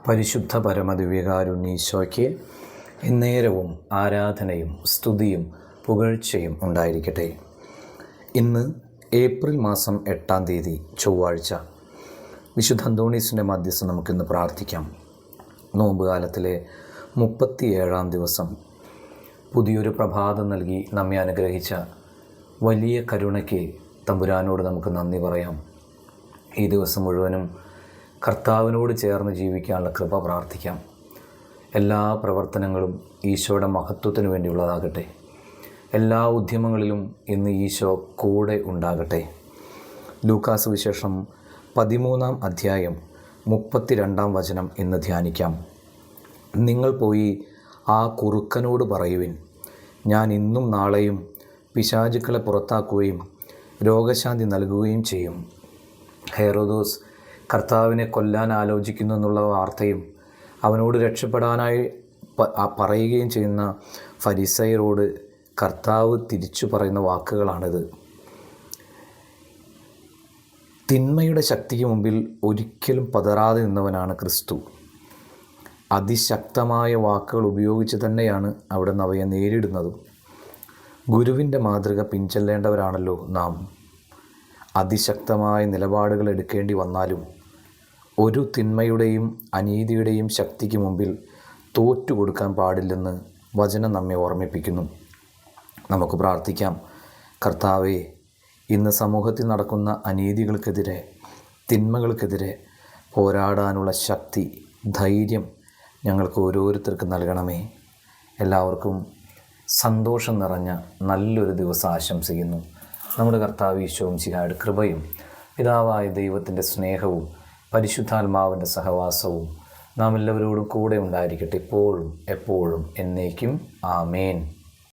പരിശുദ്ധ പരമദിവ്യകാരുണ്യീശോയ്ക്ക് എന്നേരവും ആരാധനയും സ്തുതിയും പുകഴ്ചയും ഉണ്ടായിരിക്കട്ടെ. ഇന്ന് ഏപ്രിൽ മാസം 8-ാം തീയതി ചൊവ്വാഴ്ച. വിശുദ്ധ അന്തോണീസിൻ്റെ മധ്യസ്ഥം നമുക്കിന്ന് പ്രാർത്ഥിക്കാം. നോമ്പുകാലത്തിലെ 37-ാം ദിവസം പുതിയൊരു പ്രഭാതം നൽകി നമ്മെ അനുഗ്രഹിച്ച വലിയ കരുണയ്ക്ക് തമ്പുരാനോട് നമുക്ക് നന്ദി പറയാം. ഈ ദിവസം മുഴുവനും കർത്താവിനോട് ചേർന്ന് ജീവിക്കാനുള്ള കൃപ പ്രാർത്ഥിക്കാം. എല്ലാ പ്രവർത്തനങ്ങളും ഈശോയുടെ മഹത്വത്തിന് വേണ്ടിയുള്ളതാകട്ടെ. എല്ലാ ഉദ്യമങ്ങളിലും ഇന്ന് ഈശോ കൂടെ ഉണ്ടാകട്ടെ. ലൂക്കാ സുവിശേഷം 13-ാം അധ്യായം 32-ാം വചനം ഇന്ന് ധ്യാനിക്കാം. നിങ്ങൾ പോയി ആ കുറുക്കനോട് പറയുവിൻ, ഞാൻ ഇന്നും നാളെയും പിശാചുക്കളെ പുറത്താക്കുകയും രോഗശാന്തി നൽകുകയും ചെയ്യും. ഹെരോദോസ് കർത്താവിനെ കൊല്ലാൻ ആലോചിക്കുന്നു എന്നുള്ള വാർത്തയും അവനോട് രക്ഷപ്പെടാനായി പറയുകയും ചെയ്യുന്ന ഫരിസയരോട് കർത്താവ് തിരിച്ചു പറയുന്ന വാക്കുകളാണിത്. തിന്മയുടെ ശക്തിക്ക് മുമ്പിൽ ഒരിക്കലും പതറാതെ നിന്നവനാണ് ക്രിസ്തു. അതിശക്തമായ വാക്കുകൾ ഉപയോഗിച്ച് തന്നെയാണ് അവിടുന്ന് അവയെ നേരിടുന്നതും. ഗുരുവിൻ്റെ മാതൃക പിൻചെല്ലേണ്ടവരാണല്ലോ നാം. അതിശക്തമായ നിലപാടുകൾ എടുക്കേണ്ടി വന്നാലും ഒരു തിന്മയുടെയും അനീതിയുടെയും ശക്തിക്ക് മുമ്പിൽ തോറ്റുകൊടുക്കാൻ പാടില്ലെന്ന് വചനം നമ്മെ ഓർമ്മിപ്പിക്കുന്നു. നമുക്ക് പ്രാർത്ഥിക്കാം. കർത്താവേ, ഇന്ന് സമൂഹത്തിൽ നടക്കുന്ന അനീതികൾക്കെതിരെ, തിന്മകൾക്കെതിരെ പോരാടാനുള്ള ശക്തി, ധൈര്യം ഞങ്ങൾക്ക് ഓരോരുത്തർക്കും നൽകണമേ. എല്ലാവർക്കും സന്തോഷം നിറഞ്ഞ നല്ലൊരു ദിവസം ആശംസിക്കുന്നു. നമ്മുടെ കർത്താവ് ഈശോ മിശിഹായുടെ കൃപയും പിതാവായ ദൈവത്തിൻ്റെ സ്നേഹവും പരിശുദ്ധാത്മാവിൻ്റെ സഹവാസവും നാം എല്ലാവരോടും കൂടെ ഉണ്ടായിരിക്കട്ടെ, ഇപ്പോഴും എപ്പോഴും എന്നേക്കും. ആമേൻ.